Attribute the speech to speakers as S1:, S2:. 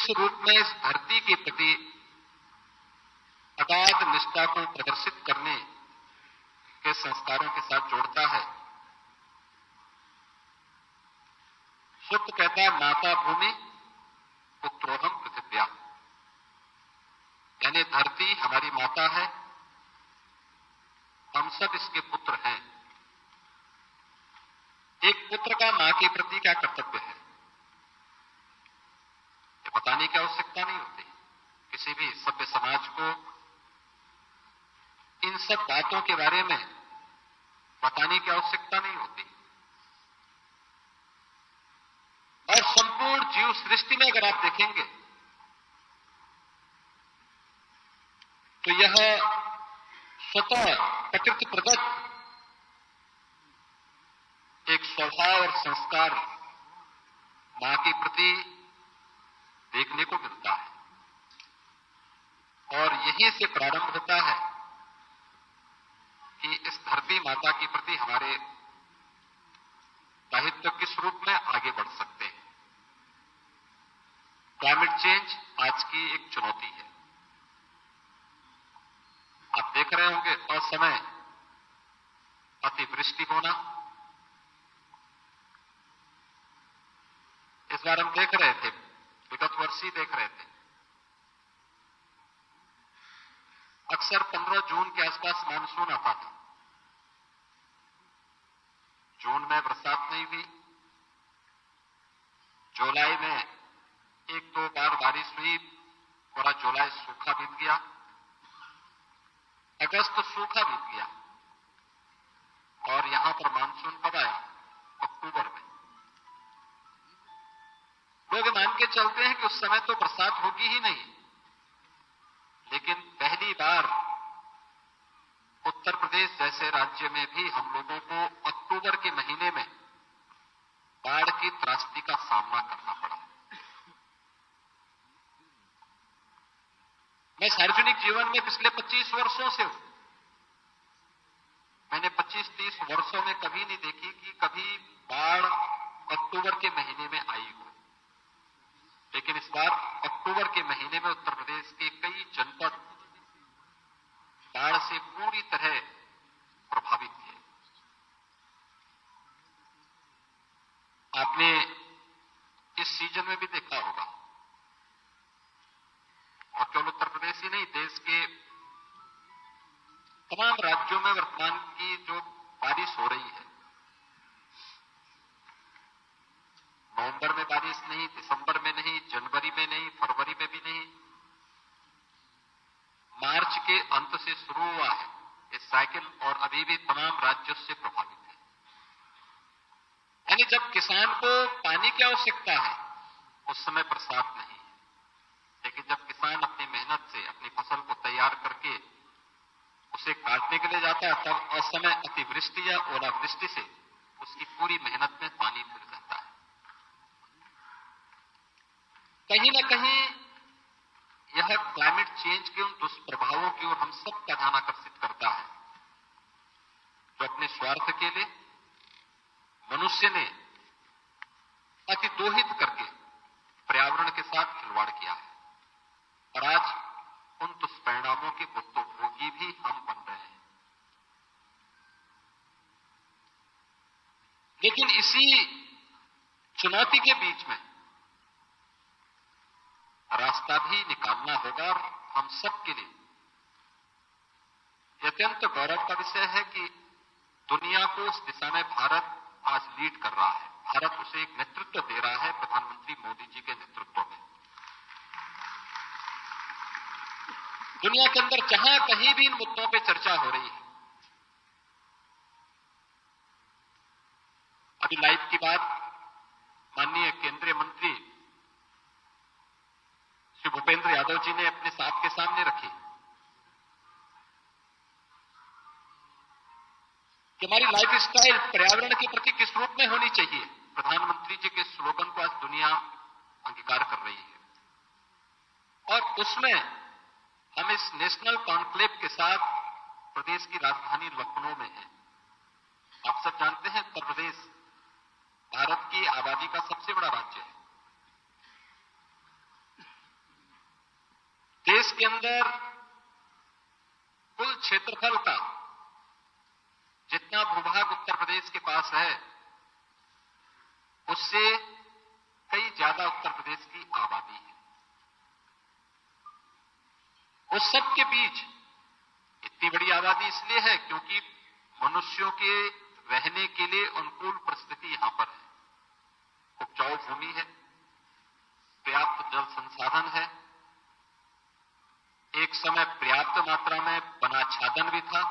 S1: किस रूप में इस धरती के प्रति अगाध निष्ठा को प्रदर्शित करने के संस्कारों के साथ जोड़ता है। सूक्त कहता है माता भूमि पुत्रोहम पृथिव्या, यानी धरती हमारी माता है, हम सब इसके पुत्र हैं। एक पुत्र का मां के प्रति क्या कर्तव्य है, ये बताने की आवश्यकता नहीं होती। किसी भी सभ्य समाज को इन सब बातों के बारे में बताने की आवश्यकता नहीं होती। और संपूर्ण जीव सृष्टि में अगर आप देखेंगे तो यह स्वतः प्रकृति प्रदत्त एक स्वभाव और संस्कार मां के प्रति देखने को मिलता है। और यहीं से प्रारंभ होता है कि इस धरती माता के प्रति हमारे दायित्व किस रूप में आगे बढ़ सकते हैं। क्लाइमेट चेंज आज की एक चुनौती है। आप देख रहे होंगे असमय अतिवृष्टि होना। इस बार हम देख रहे थे, विगत वर्ष ही देख रहे थे, अक्सर 15 जून के आसपास मानसून आता था। जून में बरसात नहीं हुई, जुलाई में एक दो बार बारिश हुई, पूरा जुलाई सूखा बीत गया, अगस्त सूखा बीत गया, और यहां पर मानसून कब आया? अक्टूबर में। लोग मान के चलते हैं कि उस समय तो बरसात होगी ही नहीं, लेकिन पहली बार उत्तर प्रदेश जैसे राज्य में भी हम लोगों को अक्टूबर के महीने में बाढ़ की त्रासदी का सामना करना पड़ा। मैं सार्वजनिक जीवन में पिछले 25 वर्षों से हूं, मैंने 25-30 वर्षों में कभी नहीं देखी कि कभी बाढ़ अक्टूबर के महीने में आई हो। लेकिन इस बार अक्टूबर के महीने में उत्तर प्रदेश के कई जनपद बाढ़ से पूरी तरह प्रभावित थे। आपने इस सीजन में भी देखा होगा, और केवल उत्तर प्रदेश ही नहीं, देश के तमाम राज्यों में वर्तमान की जो बारिश हो रही है, नवंबर में बारिश नहीं, दिसंबर में नहीं, जनवरी में नहीं, फरवरी में भी नहीं, मार्च के अंत से शुरू हुआ है ये साइकिल, और अभी भी तमाम राज्यों से प्रभावित है। यानी जब किसान को पानी की आवश्यकता है उस समय बरसात नहीं है, लेकिन जब किसान अपनी मेहनत से अपनी फसल को तैयार करके उसे काटने के लिए जाता है, तब असमय अतिवृष्टि या ओलावृष्टि से उसकी पूरी मेहनत में पानी फिर जाता है। कहीं न कहीं यह क्लाइमेट चेंज के उन दुष्प्रभावों की ओर हम सबका ध्यान आकर्षित करता है, जो अपने स्वार्थ के लिए मनुष्य ने अतिदोहित करके पर्यावरण के साथ खिलवाड़ किया है। और आज उन दुष्परिणामों के भुक्तभोगी भी हम बन रहे हैं। लेकिन इसी चुनौती के बीच में रास्ता भी निकालना होगा, और हम सब के लिए अत्यंत गौरव का विषय है कि दुनिया को उस दिशा में भारत आज लीड कर रहा है। भारत उसे एक नेतृत्व दे रहा है प्रधानमंत्री मोदी जी के नेतृत्व में। दुनिया के अंदर जहां कहीं भी इन मुद्दों पे चर्चा हो रही है, अभी लाइव की बात माननीय केंद्रीय मंत्री श्री भूपेंद्र यादव जी ने अपने आपके सामने रखी कि हमारी लाइफस्टाइल पर्यावरण के प्रति किस रूप में होनी चाहिए। प्रधानमंत्री जी के स्लोगन को आज दुनिया अंगीकार कर रही है, और उसमें हम इस नेशनल कॉन्क्लेव के साथ प्रदेश की राजधानी लखनऊ में हैं। आप सब जानते हैं उत्तर प्रदेश भारत की आबादी का सबसे बड़ा राज्य है, के अंदर कुल क्षेत्रफल का जितना भूभाग उत्तर प्रदेश के पास है, उससे कई ज्यादा उत्तर प्रदेश की आबादी है। उस सब के बीच इतनी बड़ी आबादी इसलिए है क्योंकि मनुष्यों के रहने के लिए अनुकूल परिस्थिति यहां पर है। उपजाऊ भूमि है, पर्याप्त जल संसाधन है, एक समय पर्याप्त मात्रा में वनाच्छादन भी था,